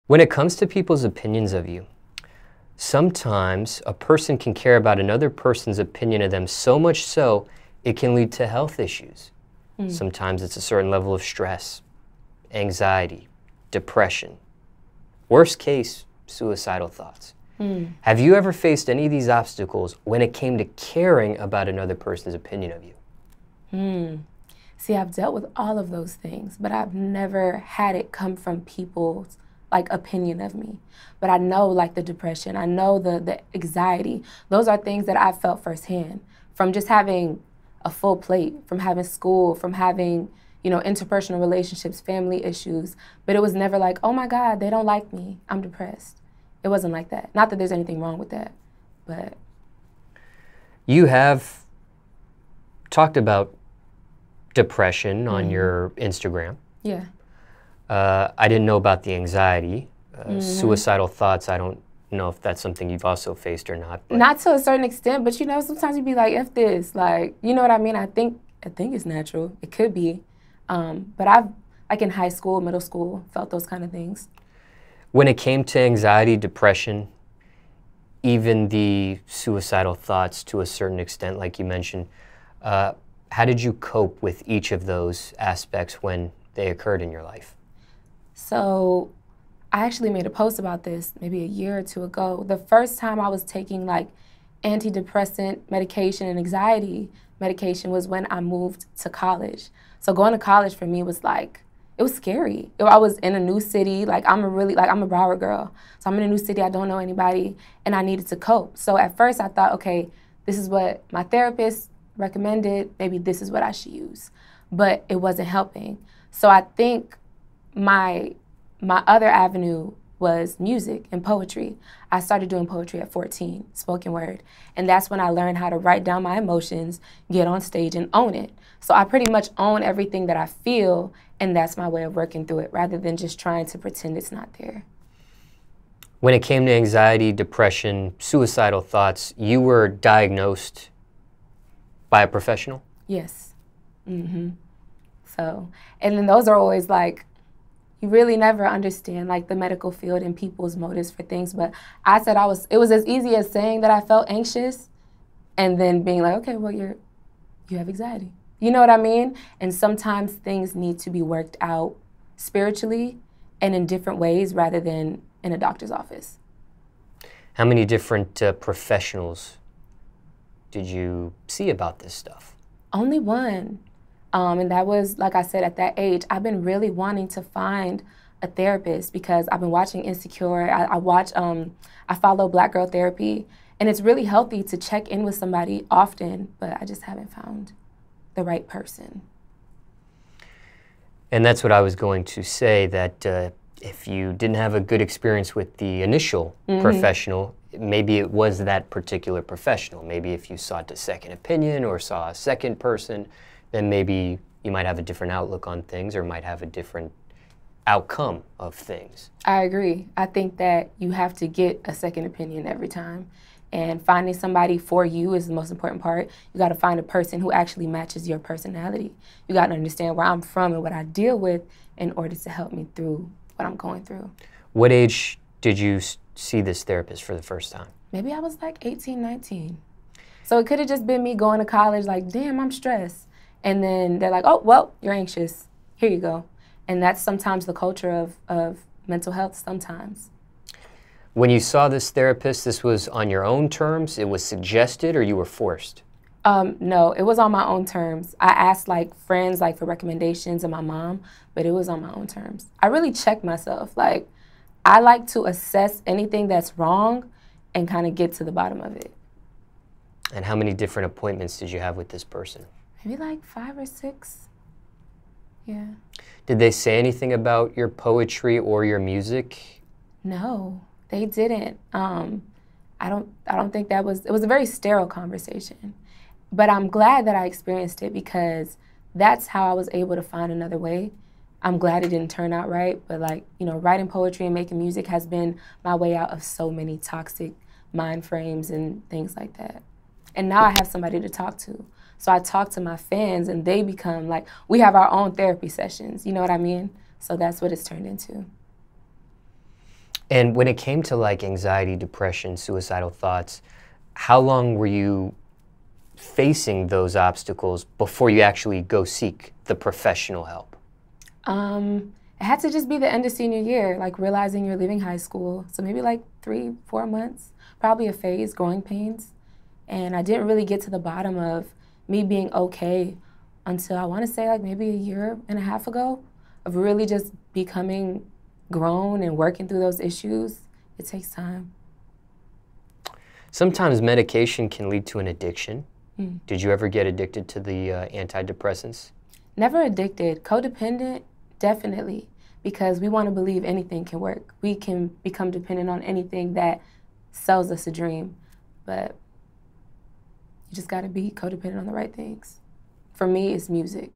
When it comes to people's opinions of you, sometimes a person can care about another person's opinion of them so much so it can lead to health issues. Sometimes it's a certain level of stress, anxiety, depression. Worst case, suicidal thoughts. Have you ever faced any of these obstacles when it came to caring about another person's opinion of you? See, I've dealt with all of those things, but I've never had it come from people's opinion of me. But I know the depression, I know the anxiety. Those are things that I've felt firsthand from just having a full plate, from having school, from having, interpersonal relationships, family issues. But it was never like, oh my God, they don't like me, I'm depressed. It wasn't like that. Not that there's anything wrong with that, but. You have talked about depression on your Instagram. Yeah. I didn't know about the anxiety, suicidal thoughts. I don't know if that's something you've also faced or not. But. Not to a certain extent, but sometimes you'd be like, F this, you know what I mean? I think it's natural. It could be. But I've, in high school, middle school, felt those kind of things. When it came to anxiety, depression, even the suicidal thoughts to a certain extent, like you mentioned, how did you cope with each of those aspects when they occurred in your life? So I actually made a post about this maybe a year or two ago. The first time I was taking antidepressant medication and anxiety medication was when I moved to college. So going to college for me was it was scary. I was in a new city. I'm a Broward girl. So I'm in a new city. I don't know anybody and I needed to cope. So at first I thought, okay, this is what my therapist recommended. Maybe this is what I should use. But it wasn't helping. So I think my other avenue was music and poetry. I started doing poetry at 14, spoken word. And that's when I learned how to write down my emotions, get on stage and own it. So I pretty much own everything that I feel, and that's my way of working through it rather than just trying to pretend it's not there. When it came to anxiety, depression, suicidal thoughts, you were diagnosed by a professional? Yes. So, and then those are always you really never understand the medical field and people's motives for things. But I said it was as easy as saying that I felt anxious and then being like, okay, well, you have anxiety. You know what I mean? And sometimes things need to be worked out spiritually and in different ways rather than in a doctor's office. How many different professionals did you see about this stuff? Only one. And that was, like I said, at that age, I've been really wanting to find a therapist because I've been watching Insecure. I follow Black Girl Therapy, and it's really healthy to check in with somebody often, but I just haven't found the right person. And that's what I was going to say, that if you didn't have a good experience with the initial professional, maybe it was that particular professional. Maybe if you sought a second opinion or saw a second person, then maybe you might have a different outlook on things or might have a different outcome of things. I agree. I think that you have to get a second opinion every time. And finding somebody for you is the most important part. You got to find a person who actually matches your personality. You got to understand where I'm from and what I deal with in order to help me through what I'm going through. What age did you see this therapist for the first time? Maybe I was 18, 19. So it could have just been me going to college damn, I'm stressed. And then they're like, oh, well, you're anxious. Here you go. And that's sometimes the culture of mental health sometimes. When you saw this therapist, this was on your own terms? It was suggested or you were forced? No, it was on my own terms. I asked friends for recommendations and my mom, but it was on my own terms. I really checked myself. I like to assess anything that's wrong and kind of get to the bottom of it. And how many different appointments did you have with this person? Maybe 5 or 6. Yeah. Did they say anything about your poetry or your music? No, they didn't. I don't think it was a very sterile conversation. But I'm glad that I experienced it because that's how I was able to find another way. I'm glad it didn't turn out right, but writing poetry and making music has been my way out of so many toxic mind frames and things like that. And now I have somebody to talk to. So I talk to my fans and they become we have our own therapy sessions, you know what I mean? So that's what it's turned into. And when it came to like anxiety, depression, suicidal thoughts, how long were you facing those obstacles before you actually go seek the professional help? It had to just be the end of senior year, like realizing you're leaving high school. So maybe like 3-4 months, probably a phase, growing pains. And I didn't really get to the bottom of me being okay until I want to say like maybe a year and a half ago of really just becoming grown and working through those issues. It takes time. Sometimes medication can lead to an addiction. Did you ever get addicted to the antidepressants? Never addicted. Codependent, definitely, because we want to believe anything can work. We can become dependent on anything that sells us a dream, but you just got to be codependent on the right things. For me, it's music.